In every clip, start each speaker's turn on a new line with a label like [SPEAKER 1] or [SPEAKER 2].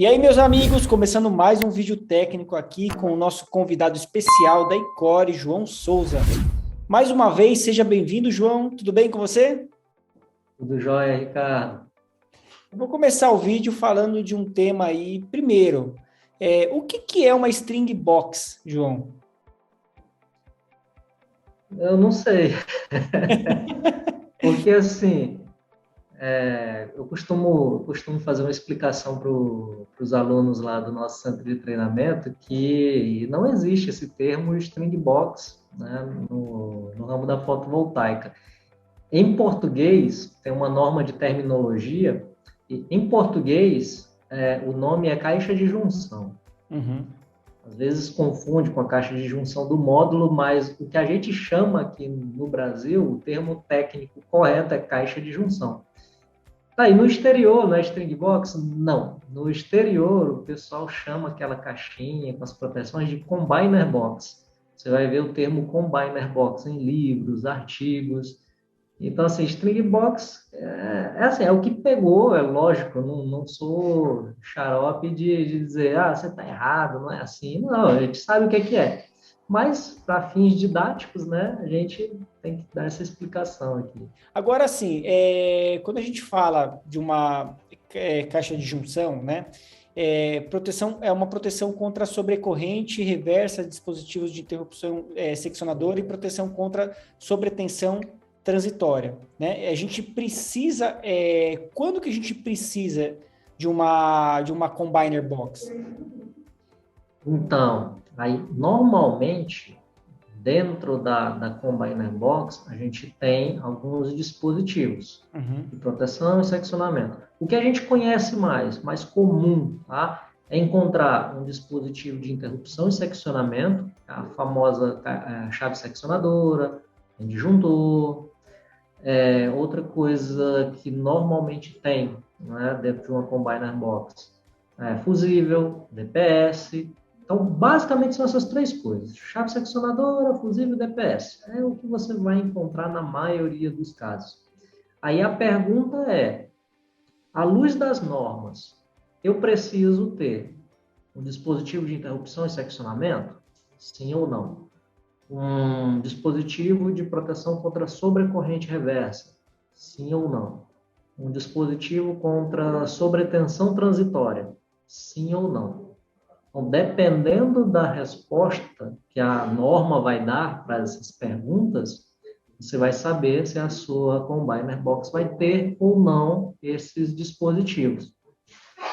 [SPEAKER 1] E aí, meus amigos, começando mais um vídeo técnico aqui com o nosso convidado especial da Icore, João Souza. Mais uma vez, seja bem-vindo, João. Tudo bem com você?
[SPEAKER 2] Tudo jóia, Ricardo?
[SPEAKER 1] Eu vou começar o vídeo falando de um tema aí. Primeiro, o que é uma string box, João?
[SPEAKER 2] Eu não sei, porque assim, eu costumo fazer uma explicação para os alunos lá do nosso centro de treinamento que não existe esse termo string box, né, no ramo da fotovoltaica. Em português, tem uma norma de terminologia, e em português, o nome é caixa de junção.
[SPEAKER 1] Uhum.
[SPEAKER 2] Às vezes confunde com a caixa de junção do módulo, mas o que a gente chama aqui no Brasil, o termo técnico correto é caixa de junção. Tá, e no exterior, na string box, não. No exterior, o pessoal chama aquela caixinha com as proteções de combiner box. Você vai ver o termo combiner box em livros, artigos. Então, assim, string box assim, é o que pegou, é lógico, eu não sou xarope de dizer, você está errado, não é assim. Não, a gente sabe o que é. Mas, para fins didáticos, né, a gente tem que dar essa explicação aqui.
[SPEAKER 1] Agora, assim, quando a gente fala de uma caixa de junção, né? Proteção é uma proteção contra sobrecorrente reversa, dispositivos de interrupção seccionadora e proteção contra sobretensão transitória, né? A gente precisa, quando que a gente precisa de uma combiner box?
[SPEAKER 2] Então, aí, normalmente, dentro da Combiner Box, a gente tem alguns dispositivos
[SPEAKER 1] Uhum.
[SPEAKER 2] de proteção e seccionamento. O que a gente conhece mais comum, tá? É encontrar um dispositivo de interrupção e seccionamento, a famosa chave seccionadora, disjuntor. Outra coisa que normalmente tem, né, dentro de uma Combiner Box, fusível, DPS. Então, basicamente são essas três coisas: chave seccionadora, fusível e DPS. É o que você vai encontrar na maioria dos casos. Aí a pergunta é, à luz das normas, eu preciso ter um dispositivo de interrupção e seccionamento? Sim ou não? Um dispositivo de proteção contra sobrecorrente reversa? Sim ou não? Um dispositivo contra sobretensão transitória? Sim ou não? Então, dependendo da resposta que a norma vai dar para essas perguntas, você vai saber se a sua Combiner Box vai ter ou não esses dispositivos.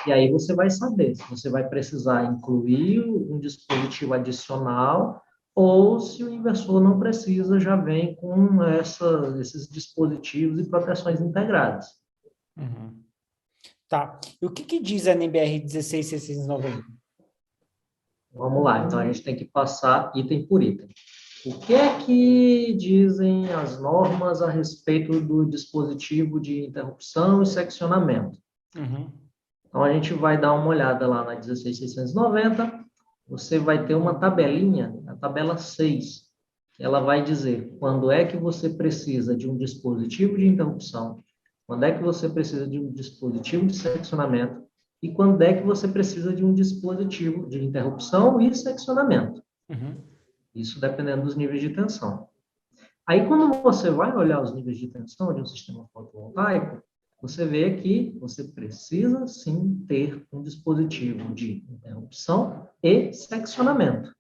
[SPEAKER 2] E aí você vai saber se você vai precisar incluir um dispositivo adicional ou se o inversor não precisa, já vem com esses dispositivos e proteções integradas.
[SPEAKER 1] Uhum. Tá. E o que diz a NBR 16690?
[SPEAKER 2] Vamos lá, então a gente tem que passar item por item. O que é que dizem as normas a respeito do dispositivo de interrupção e seccionamento?
[SPEAKER 1] Uhum.
[SPEAKER 2] Então a gente vai dar uma olhada lá na 16690, você vai ter uma tabelinha, a tabela 6. Ela vai dizer quando é que você precisa de um dispositivo de interrupção, quando é que você precisa de um dispositivo de seccionamento e quando é que você precisa de um dispositivo de interrupção e seccionamento.
[SPEAKER 1] Uhum.
[SPEAKER 2] Isso dependendo dos níveis de tensão. Aí, quando você vai olhar os níveis de tensão de um sistema fotovoltaico, você vê que você precisa sim ter um dispositivo de interrupção e seccionamento.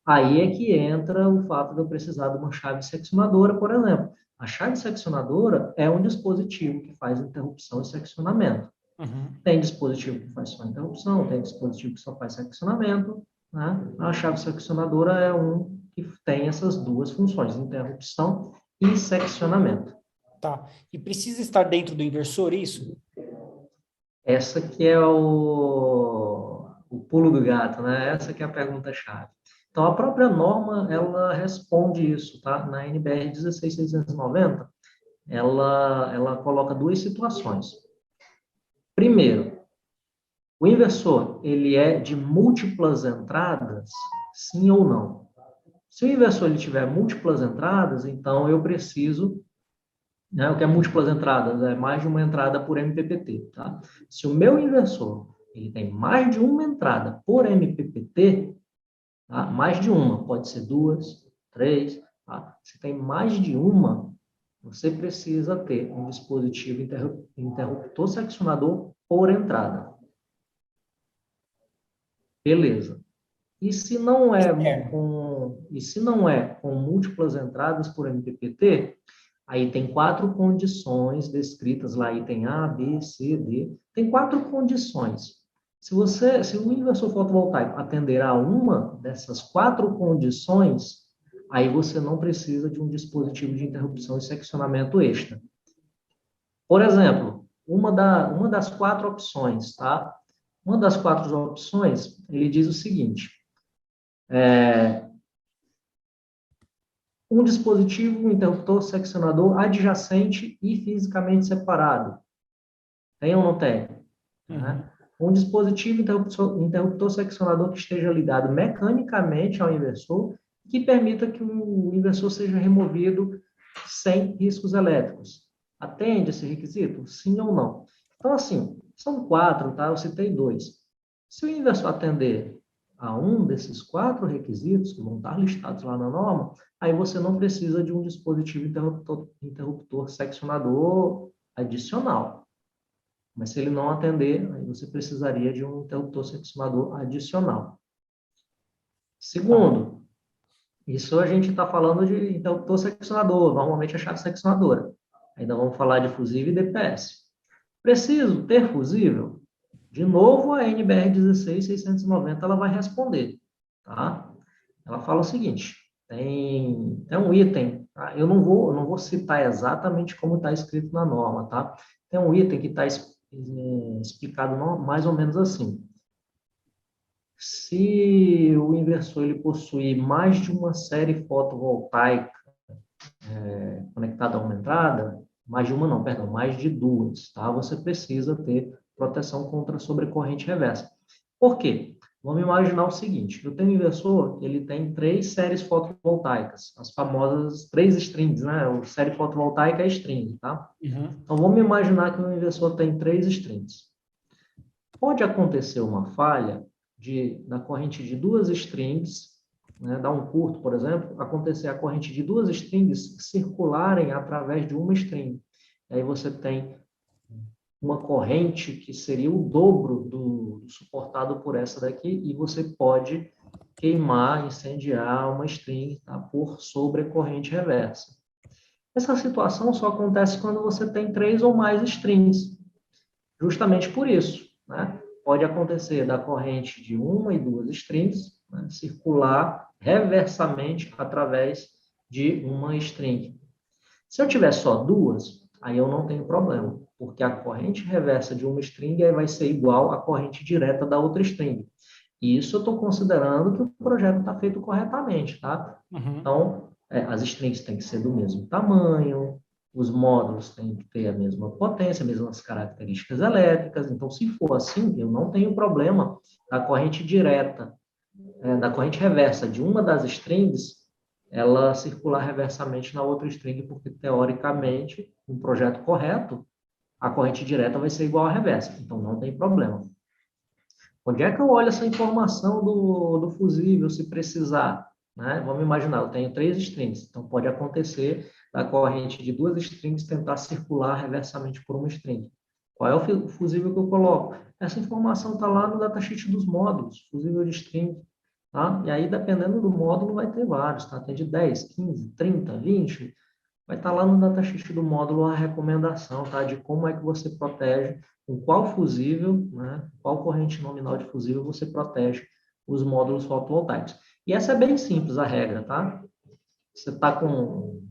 [SPEAKER 2] Aí é que entra o fato de eu precisar de uma chave seccionadora, por exemplo. A chave seccionadora é um dispositivo que faz interrupção e seccionamento.
[SPEAKER 1] Uhum.
[SPEAKER 2] Tem dispositivo que faz só interrupção, tem dispositivo que só faz seccionamento, né? A chave seccionadora é um que tem essas duas funções, interrupção e seccionamento.
[SPEAKER 1] Tá. E precisa estar dentro do inversor, isso?
[SPEAKER 2] Essa que é o pulo do gato, né? Essa que é a pergunta-chave. Então, a própria norma, ela responde isso, tá? Na NBR 16690, ela coloca duas situações. Primeiro, o inversor, ele é de múltiplas entradas? Sim ou não? Se o inversor ele tiver múltiplas entradas, então eu preciso, né, o que é múltiplas entradas? É mais de uma entrada por MPPT, tá? Se o meu inversor ele tem mais de uma entrada por MPPT, tá? Mais de uma, pode ser 2, 3, tá? Se tem mais de uma, você precisa ter um dispositivo interruptor seccionador por entrada. Beleza. E se não é com múltiplas entradas por MPPT, aí tem 4 condições descritas lá, item A, B, C, D. Tem 4 condições. Se o inversor fotovoltaico atender a uma dessas 4 condições, aí você não precisa de um dispositivo de interrupção e seccionamento extra. Por exemplo, uma das 4 opções, tá? Uma das 4 opções, ele diz o seguinte: um dispositivo, um interruptor seccionador adjacente e fisicamente separado. Tem ou não tem? Né? Um dispositivo interruptor seccionador que esteja ligado mecanicamente ao inversor, que permita que o inversor seja removido sem riscos elétricos. Atende esse requisito? Sim ou não? Então, assim, são 4, tá? Eu citei 2. Se o inversor atender a um desses 4 requisitos, que vão estar listados lá na norma, aí você não precisa de um dispositivo interruptor seccionador adicional. Mas se ele não atender, aí você precisaria de um interruptor seccionador adicional. Segundo, isso a gente está falando de interruptor seccionador, normalmente a chave seccionadora. Ainda vamos falar de fusível e DPS. Preciso ter fusível? De novo, a NBR 16690 ela vai responder, tá? Ela fala o seguinte: tem um item, tá? Eu não vou citar exatamente como está escrito na norma, tá? Tem um item que está explicado mais ou menos assim. Se o inversor ele possuir mais de uma série fotovoltaica conectada a uma entrada, mais de uma não, perdão, mais de 2, tá? Você precisa ter proteção contra sobrecorrente reversa. Por quê? Vamos imaginar o seguinte: eu tenho um inversor, ele tem 3 séries fotovoltaicas, as famosas 3 strings, né? O série fotovoltaica é string, tá? Então, vamos imaginar que o inversor tem 3 strings. Pode acontecer uma falha da corrente de 2 strings, né, dar um curto, por exemplo, acontecer a corrente de 2 strings circularem através de uma string. Aí você tem uma corrente que seria o dobro do suportado por essa daqui, e você pode queimar, incendiar uma string, tá, por sobrecorrente reversa. Essa situação só acontece quando você tem 3 ou mais strings. Justamente por isso, né? Pode acontecer da corrente de 1 e 2 strings, né, circular reversamente através de uma string. Se eu tiver só 2, aí eu não tenho problema, porque a corrente reversa de uma string vai ser igual à corrente direta da outra string. E isso eu estou considerando que o projeto está feito corretamente, tá? Então, as strings têm que ser do mesmo tamanho, os módulos têm que ter a mesma potência, as mesmas características elétricas. Então, se for assim, eu não tenho problema da corrente direta, da corrente reversa de uma das strings, ela circular reversamente na outra string, porque, teoricamente, um projeto correto, a corrente direta vai ser igual à reversa. Então, não tem problema. Onde é que eu olho essa informação do fusível, se precisar? Né? Vamos imaginar, eu tenho 3 strings, então pode acontecer da corrente de 2 strings tentar circular reversamente por uma string. Qual é o fusível que eu coloco? Essa informação está lá no datasheet dos módulos, fusível de string. Tá? E aí, dependendo do módulo, vai ter vários, tá? Tem de 10, 15, 30, 20. Vai estar lá no datasheet do módulo a recomendação, tá? De como é que você protege, com qual fusível, né? Qual corrente nominal de fusível você protege os módulos fotovoltaicos. E essa é bem simples a regra, tá? Você está com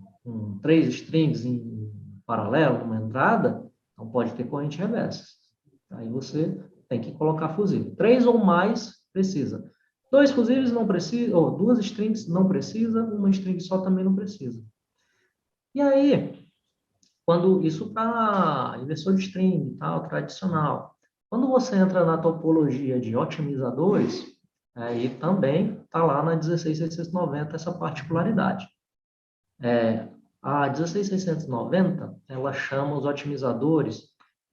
[SPEAKER 2] 3 strings em paralelo, numa entrada, então pode ter corrente reversa. Aí você tem que colocar fusível. 3 ou mais precisa. 2 fusíveis não precisa, ou 2 strings não precisa, uma string só também não precisa. E aí, quando isso para inversor de string e tal, tradicional. Quando você entra na topologia de otimizadores, aí também está lá na 16690 essa particularidade. A 16690, ela chama os otimizadores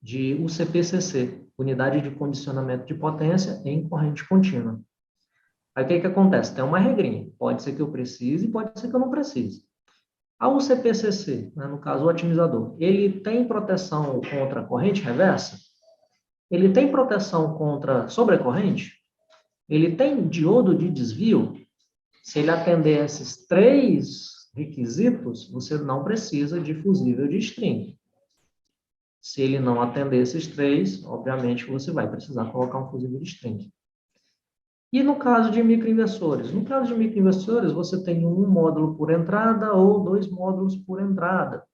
[SPEAKER 2] de UCPCC. unidade de condicionamento de potência em corrente contínua. Aí o que acontece? Tem uma regrinha. Pode ser que eu precise, pode ser que eu não precise. A UCPCC, né, no caso o otimizador, ele tem proteção contra corrente reversa? Ele tem proteção contra sobrecorrente? Ele tem diodo de desvio? Se ele atender esses 3 requisitos, você não precisa de fusível de string. Se ele não atender esses 3, obviamente você vai precisar colocar um fusível de string. E no caso de microinversores? No caso de microinversores, você tem um módulo por entrada ou 2 módulos por entrada.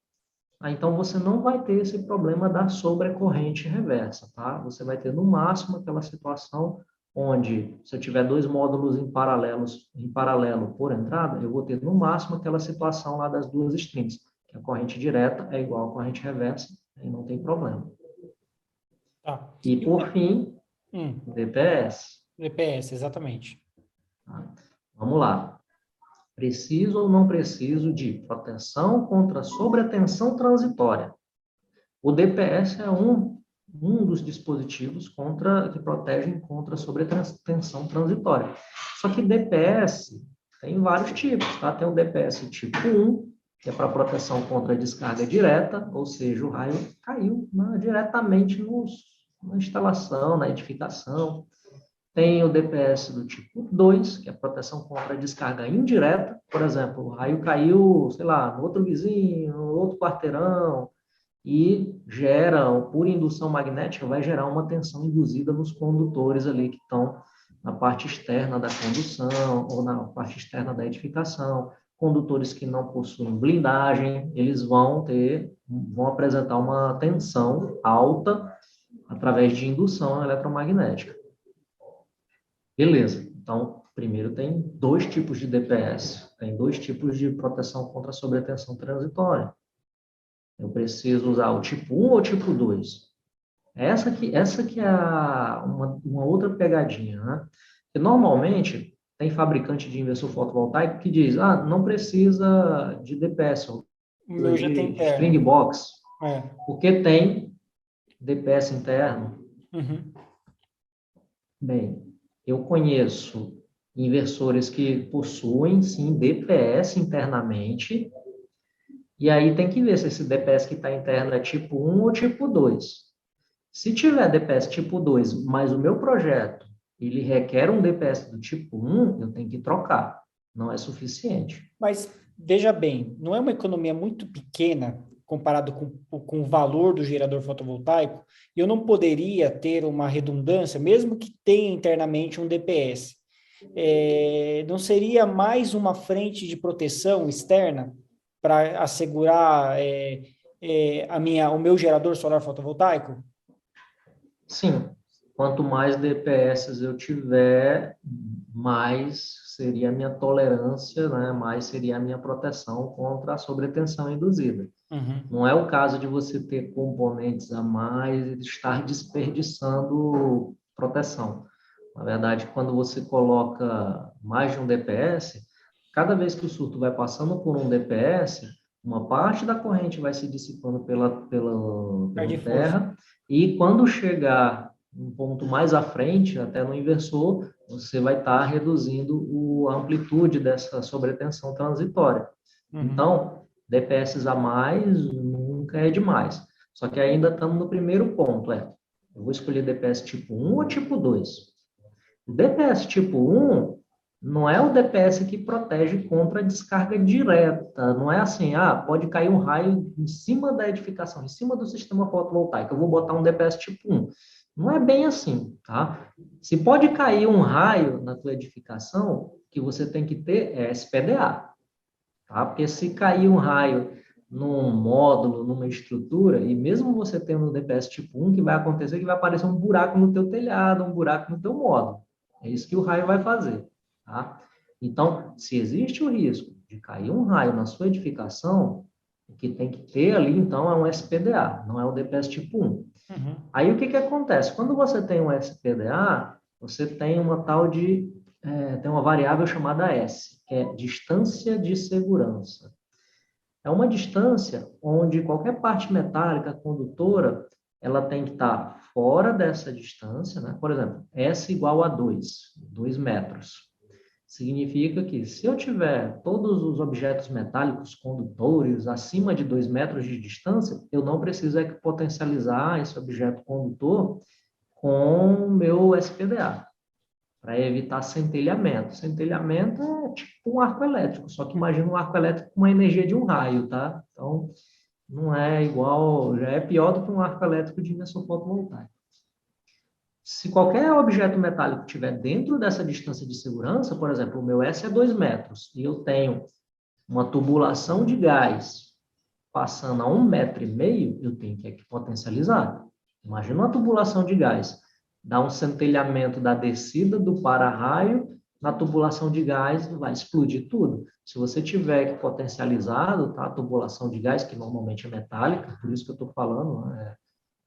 [SPEAKER 2] Então, você não vai ter esse problema da sobrecorrente reversa, tá? Você vai ter, no máximo, aquela situação onde, se eu tiver 2 módulos em paralelo por entrada, eu vou ter, no máximo, aquela situação lá das 2 strings, que a corrente direta é igual à corrente reversa, e não tem problema.
[SPEAKER 1] Tá.
[SPEAKER 2] E, por fim, DPS.
[SPEAKER 1] DPS, exatamente.
[SPEAKER 2] Tá? Vamos lá. Preciso ou não preciso de proteção contra sobretensão transitória? O DPS é um dos dispositivos que protegem contra sobretensão transitória. Só que DPS tem vários tipos, tá? Tem o DPS tipo 1, que é para proteção contra descarga direta, ou seja, o raio caiu, né, diretamente na instalação, na edificação. Tem o DPS do tipo 2, que é proteção contra descarga indireta. Por exemplo, o raio caiu, sei lá, no outro vizinho, no outro quarteirão, e gera, por indução magnética, vai gerar uma tensão induzida nos condutores ali que estão na parte externa da condução ou na parte externa da edificação. Condutores que não possuem blindagem, eles vão apresentar uma tensão alta através de indução eletromagnética. Beleza. Então, primeiro tem 2 tipos de DPS, tem 2 tipos de proteção contra sobretensão transitória. Eu preciso usar o tipo 1 ou o tipo 2? Essa que é uma outra pegadinha, né? Porque normalmente tem fabricante de inversor fotovoltaico que diz, não precisa de DPS,
[SPEAKER 1] O meu já tem
[SPEAKER 2] de string
[SPEAKER 1] interno.
[SPEAKER 2] box,
[SPEAKER 1] É.
[SPEAKER 2] porque tem DPS interno.
[SPEAKER 1] Uhum.
[SPEAKER 2] Bem, eu conheço inversores que possuem, sim, DPS internamente, e aí tem que ver se esse DPS que está interno é tipo 1 ou tipo 2. Se tiver DPS tipo 2, mas o meu projeto ele requer um DPS do tipo 1, eu tenho que trocar. Não é suficiente.
[SPEAKER 1] Mas, veja bem, não é uma economia muito pequena comparado com o valor do gerador fotovoltaico? Eu não poderia ter uma redundância, mesmo que tenha internamente um DPS. Não seria mais uma frente de proteção externa para assegurar o meu gerador solar fotovoltaico?
[SPEAKER 2] Sim, quanto mais DPS eu tiver, mais seria a minha tolerância, né? Mais seria a minha proteção contra a sobretensão induzida.
[SPEAKER 1] Uhum.
[SPEAKER 2] Não é o caso de você ter componentes a mais e estar desperdiçando proteção. Na verdade, quando você coloca mais de um DPS, cada vez que o surto vai passando por um DPS, uma parte da corrente vai se dissipando
[SPEAKER 1] Perde
[SPEAKER 2] pela
[SPEAKER 1] força.
[SPEAKER 2] terra, e quando chegar um ponto mais à frente, até no inversor, você vai estar reduzindo a amplitude dessa sobretensão transitória.
[SPEAKER 1] Uhum.
[SPEAKER 2] Então, DPS a mais nunca é demais. Só que ainda estamos no primeiro ponto, eu vou escolher DPS tipo 1 ou tipo 2? O DPS tipo 1 não é o DPS que protege contra a descarga direta. Não é assim, pode cair um raio em cima da edificação, em cima do sistema fotovoltaico. Eu vou botar um DPS tipo 1. Não é bem assim, tá? Se pode cair um raio na tua edificação, o que você tem que ter é SPDA, tá? Porque se cair um raio num módulo, numa estrutura, e mesmo você tendo um DPS tipo 1, que vai acontecer que vai aparecer um buraco no teu telhado, um buraco no teu módulo. É isso que o raio vai fazer, tá? Então, se existe o risco de cair um raio na sua edificação, o que tem que ter ali, então, é um SPDA, não é o DPS tipo 1.
[SPEAKER 1] Uhum.
[SPEAKER 2] Aí, o que acontece? Quando você tem um SPDA, você tem uma tem uma variável chamada S, que é distância de segurança. É uma distância onde qualquer parte metálica condutora ela tem que estar fora dessa distância, né? Por exemplo, S igual a 2 metros. Significa que se eu tiver todos os objetos metálicos condutores acima de 2 metros de distância, eu não preciso equipotencializar esse objeto condutor com o meu SPDA, para evitar centelhamento. Centelhamento é tipo um arco elétrico, só que imagina um arco elétrico com uma energia de um raio, tá? Então, não é igual, já é pior do que um arco elétrico de inversor fotovoltaico. Se qualquer objeto metálico estiver dentro dessa distância de segurança, por exemplo, o meu S é 2 metros, e eu tenho uma tubulação de gás passando a 1,5 metro, eu tenho que equipotencializar. Imagina uma tubulação de gás, dá um centelhamento da descida do para-raio na tubulação de gás, vai explodir tudo. Se você tiver equipotencializado, tá, a tubulação de gás, que normalmente é metálica, por isso que eu estou falando, né,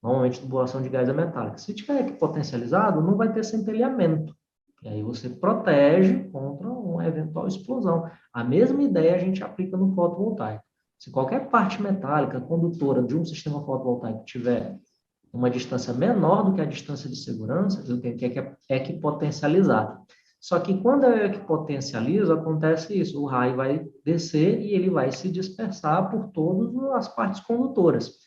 [SPEAKER 2] normalmente, tubulação de gás é metálica. Se tiver aqui potencializado, não vai ter centelhamento. E aí você protege contra uma eventual explosão. A mesma ideia a gente aplica no fotovoltaico. Se qualquer parte metálica condutora de um sistema fotovoltaico tiver uma distância menor do que a distância de segurança, eu tenho que equipotencializar. Só que quando eu equipotencializo, acontece isso. O raio vai descer e ele vai se dispersar por todas as partes condutoras.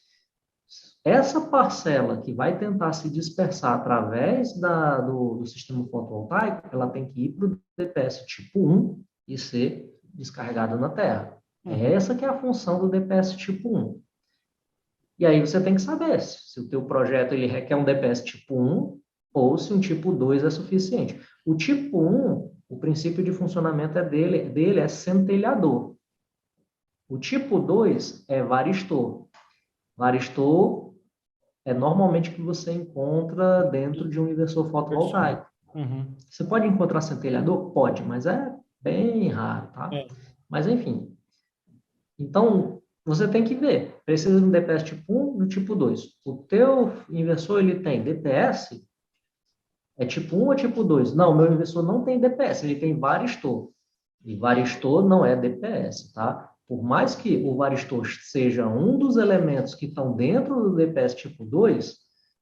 [SPEAKER 2] Essa parcela que vai tentar se dispersar através do sistema fotovoltaico, ela tem que ir para o DPS tipo 1 e ser descarregada na Terra. É essa que é a função do DPS tipo 1. E aí você tem que saber se o teu projeto ele requer um DPS tipo 1 ou se um tipo 2 é suficiente. O tipo 1, o princípio de funcionamento dele é centelhador. O tipo 2 é varistor. Varistor é normalmente que você encontra dentro de um inversor fotovoltaico. Você pode encontrar centelhador? Pode, mas é bem raro, tá? Mas, enfim. Então, você tem que ver. Precisa de um DPS tipo 1 e do tipo 2. O teu inversor, ele tem DPS? É tipo 1 ou tipo 2? Não, meu inversor não tem DPS, ele tem varistor. E varistor não é DPS, tá? Por mais que o varistor seja um dos elementos que estão dentro do DPS tipo 2,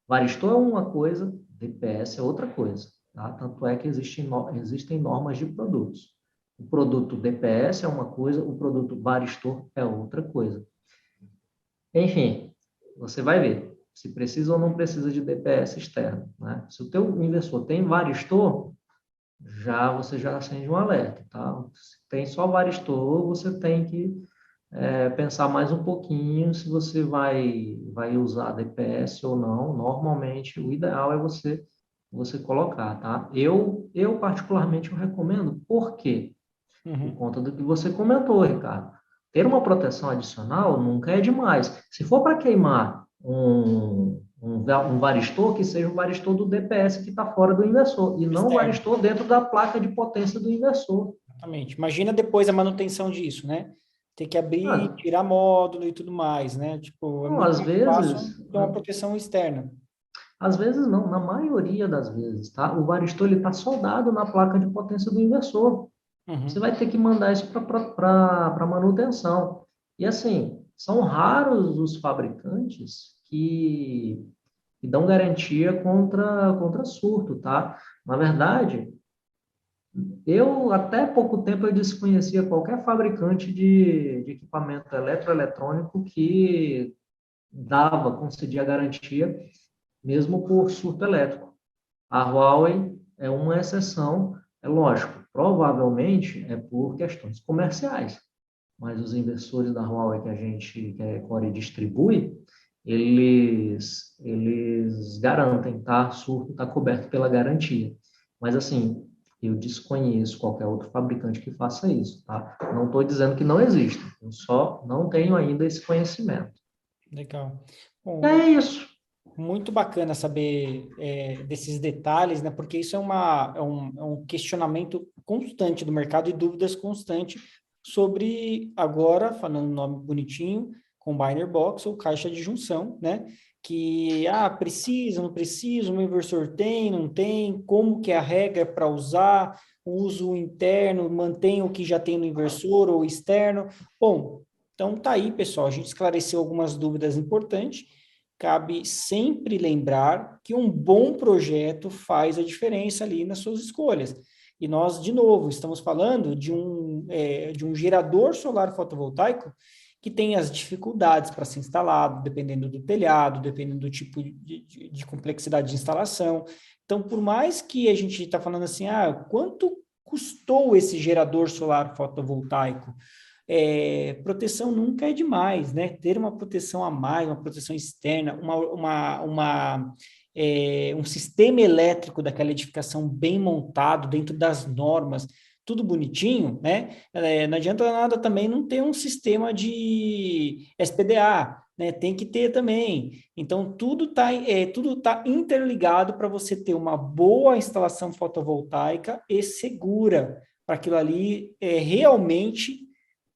[SPEAKER 2] varistor é uma coisa, DPS é outra coisa, tá? Tanto é que existem normas de produtos. O produto DPS é uma coisa, o produto varistor é outra coisa. Enfim, você vai ver se precisa ou não precisa de DPS externo, né? Se o teu inversor tem varistor, você já acende um alerta, tá? Se tem só varistor, você tem que pensar mais um pouquinho se você vai usar DPS ou não. Normalmente, o ideal é você colocar, tá? Eu particularmente eu recomendo, por quê? Por conta do que você comentou, Ricardo. Ter uma proteção adicional nunca é demais. Se for para queimar um varistor, que seja um varistor do DPS que está fora do inversor, e não um varistor dentro da placa de potência do inversor.
[SPEAKER 1] Exatamente. Imagina depois a manutenção disso, né? Ter que abrir, tirar módulo e tudo mais, né? Tipo, é
[SPEAKER 2] não,
[SPEAKER 1] muito
[SPEAKER 2] às
[SPEAKER 1] mais fácil
[SPEAKER 2] vezes,
[SPEAKER 1] ter uma proteção externa.
[SPEAKER 2] às vezes não, na maioria das vezes, tá? O varistor ele está soldado na placa de potência do inversor. Você vai ter que mandar isso para manutenção. E assim, são raros os fabricantes que dão garantia contra surto, tá? Na verdade, eu até pouco tempo eu desconhecia qualquer fabricante de equipamento eletroeletrônico que concedia garantia mesmo por surto elétrico. A Huawei é uma exceção, é lógico, provavelmente é por questões comerciais, mas os inversores da Huawei que a Core distribui, eles garantem, tá? Surto está coberto pela garantia. Mas assim, eu desconheço qualquer outro fabricante que faça isso, tá? Não estou dizendo que não existe, eu só não tenho ainda esse conhecimento.
[SPEAKER 1] Legal.
[SPEAKER 2] E
[SPEAKER 1] Bom,
[SPEAKER 2] é isso.
[SPEAKER 1] muito bacana saber desses detalhes, né? Porque isso é um questionamento constante do mercado e dúvidas constantes sobre, agora, falando o nome bonitinho, Combiner Box ou caixa de junção, né? Que, precisa, não precisa, o meu inversor tem, não tem, como que é a regra para usar, o uso interno, mantém o que já tem no inversor ou externo. Bom, então tá aí, pessoal, a gente esclareceu algumas dúvidas importantes. cabe sempre lembrar que um bom projeto faz a diferença ali nas suas escolhas. E nós, de novo, estamos falando de um gerador solar fotovoltaico que tem as dificuldades para ser instalado, dependendo do telhado, dependendo do tipo de complexidade de instalação. Então, por mais que a gente está falando assim, quanto custou esse gerador solar fotovoltaico? Proteção nunca é demais, né? Ter uma proteção a mais, uma proteção externa, um sistema elétrico daquela edificação bem montado, dentro das normas, tudo bonitinho, né? Não adianta nada também não ter um sistema de SPDA, né? Tem que ter também. Então, tudo tá interligado para você ter uma boa instalação fotovoltaica e segura, para aquilo ali realmente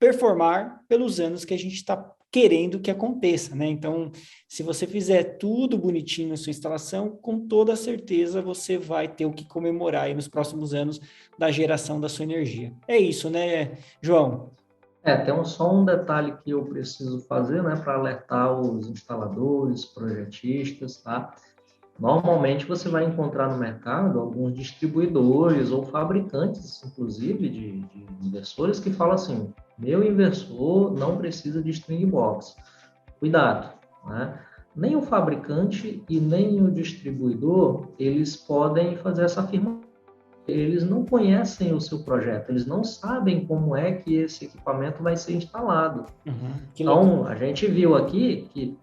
[SPEAKER 1] performar pelos anos que a gente está querendo que aconteça, né? Então, se você fizer tudo bonitinho na sua instalação, com toda certeza você vai ter o que comemorar aí nos próximos anos da geração da sua energia. É isso, né, João?
[SPEAKER 2] Tem só um detalhe que eu preciso fazer, né, para alertar os instaladores, projetistas, tá? Normalmente você vai encontrar no mercado alguns distribuidores ou fabricantes, inclusive, de inversores que falam assim, meu inversor não precisa de string box. Cuidado, né? Nem o fabricante e nem o distribuidor, eles podem fazer essa afirmação. Eles não conhecem o seu projeto, eles não sabem como é que esse equipamento vai ser instalado. Então, a gente viu aqui que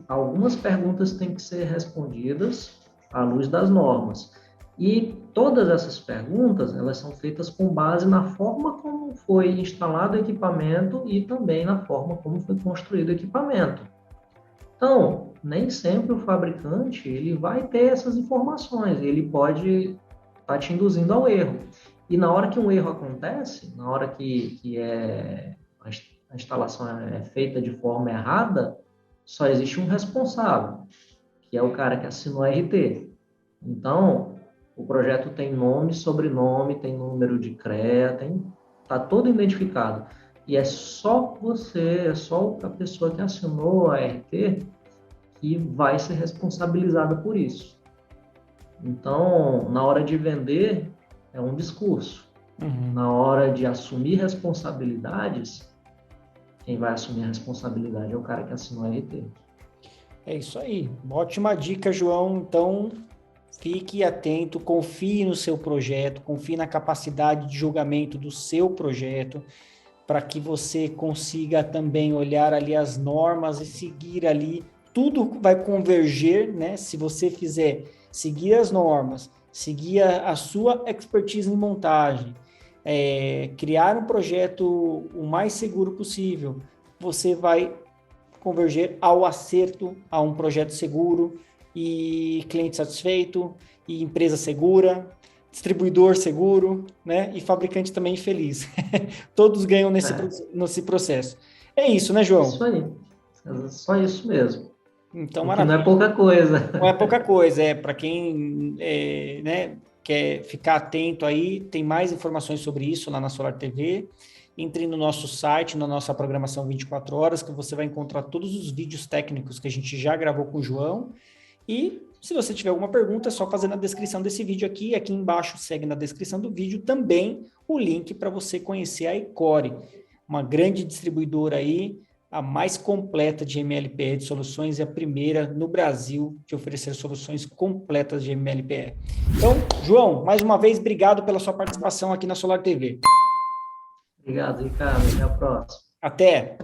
[SPEAKER 2] algumas perguntas têm que ser respondidas à luz das normas. E todas essas perguntas, elas são feitas com base na forma como foi instalado o equipamento e também na forma como foi construído o equipamento. Então, nem sempre o fabricante ele vai ter essas informações, ele pode estar te induzindo ao erro. E na hora que um erro acontece, na hora que a instalação é feita de forma errada, só existe um responsável, que é o cara que assinou a RT. Então, o projeto tem nome, sobrenome, tem número de CREA, está todo identificado. E é só você, é só a pessoa que assinou a RT que vai ser responsabilizada por isso. Então, na hora de vender, é um discurso. Na hora de assumir responsabilidades, quem vai assumir a responsabilidade é o cara que assinou a RT.
[SPEAKER 1] É isso aí. Ótima dica, João. Então, fique atento, confie no seu projeto, confie na capacidade de julgamento do seu projeto, para que você consiga também olhar ali as normas e seguir ali. Tudo vai converger, né? Se você fizer seguir as normas, seguir a sua expertise em montagem, criar um projeto o mais seguro possível, você vai converger ao acerto, a um projeto seguro e cliente satisfeito, e empresa segura, distribuidor seguro, né? E fabricante também feliz. Todos ganham nesse processo. É isso, né, João?
[SPEAKER 2] Isso aí. Só isso mesmo.
[SPEAKER 1] Então,
[SPEAKER 2] que não é pouca coisa.
[SPEAKER 1] Não é pouca coisa, para quem né, quer ficar atento aí, tem mais informações sobre isso lá na Solar TV. Entre no nosso site, na nossa programação 24 horas, que você vai encontrar todos os vídeos técnicos que a gente já gravou com o João. E se você tiver alguma pergunta, é só fazer na descrição desse vídeo aqui. Aqui embaixo segue na descrição do vídeo também o link para você conhecer a Ecore, uma grande distribuidora aí, a mais completa de MLPE de soluções e a primeira no Brasil de oferecer soluções completas de MLPE. Então, João, mais uma vez, obrigado pela sua participação aqui na Solar TV.
[SPEAKER 2] Obrigado, Ricardo. Até a próxima.
[SPEAKER 1] Até!